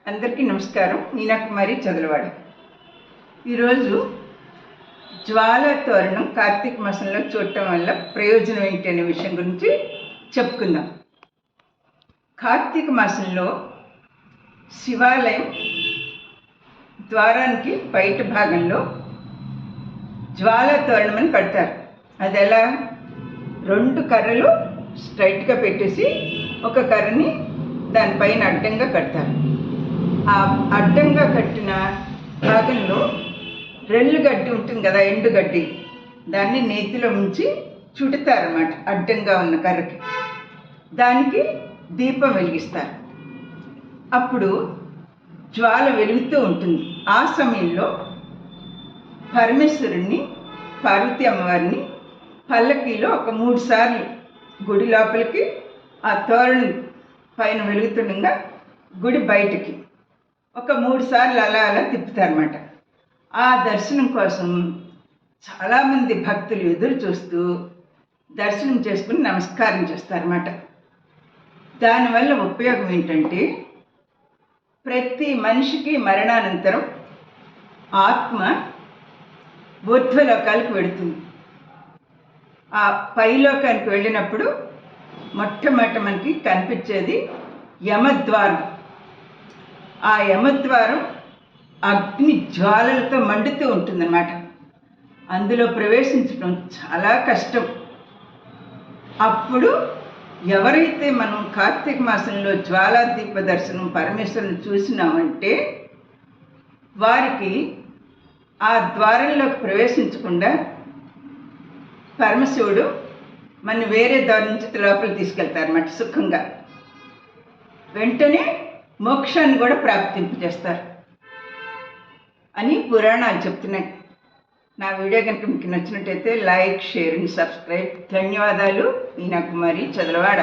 అందరికీ నమస్కారం. మీనాకుమారి చదలవాడ. ఈరోజు జ్వాల తోరణం కార్తీక మాసంలో చూడటం వల్ల ప్రయోజనం ఏంటి అనే విషయం గురించి చెప్పుకుందాం. కార్తీక మాసంలో శివాలయం ద్వారానికి బయట భాగంలో జ్వాల తోరణం అని కడతారు. అది ఎలా? 2 కర్రలు స్ట్రైట్గా పెట్టేసి ఒక కర్రని దానిపైన అడ్డంగా కడతారు. ఆ అడ్డంగా కట్టిన భాగంలో రెల్లు గడ్డి ఉంటుంది కదా, ఎండుగడ్డి, దాన్ని నేతిలో ముంచి చుడతారన్నమాట. అడ్డంగా ఉన్న కర్రకి దానికి దీపం వెలిగిస్తారు. అప్పుడు జ్వాల వెలుగుతూ ఉంటుంది. ఆ సమయంలో పరమేశ్వరుణ్ణి, పార్వతీ అమ్మవారిని పల్లకీలో ఒక 3 సార్లు గుడి లోపలికి, ఆ తోరణం పైన వెలుగుతుండగా గుడి బయటికి ఒక 3 సార్లు అలా తిప్పుతారన్నమాట. ఆ దర్శనం కోసం చాలామంది భక్తులు ఎదురు చూస్తూ దర్శనం చేసుకుని నమస్కారం చేస్తారన్నమాట. దానివల్ల ఉపయోగం ఏంటంటే, ప్రతి మనిషికి మరణానంతరం ఆత్మ ఊర్ధ్వలోకాలకు వెడుతుంది. ఆ పైలోకానికి వెళ్ళినప్పుడు మొట్టమొదట మనకి కనిపించేది యమద్వారం. ఆ యమద్వారం అగ్ని జ్వాలలతో మండుతూ ఉంటుందన్నమాట. అందులో ప్రవేశించడం చాలా కష్టం. అప్పుడు ఎవరైతే మనం కార్తీక మాసంలో జ్వాలాదీప దర్శనం పరమేశ్వరుని చూసినామంటే వారికి ఆ ద్వారంలోకి ప్రవేశించకుండా పరమశివుడు మన వేరే దారి నుంచి లోపల తీసుకెళ్తారన్నమాట. సుఖంగా వెంటనే మోక్షాన్ని కూడా ప్రాప్తింపజేస్తారు అని పురాణాలు చెప్తున్నాయి. నా వీడియో కనుక మీకు నచ్చినట్టయితే లైక్, షేర్ అండ్ సబ్స్క్రైబ్. ధన్యవాదాలు. మీనాకుమారి చదలవాడ.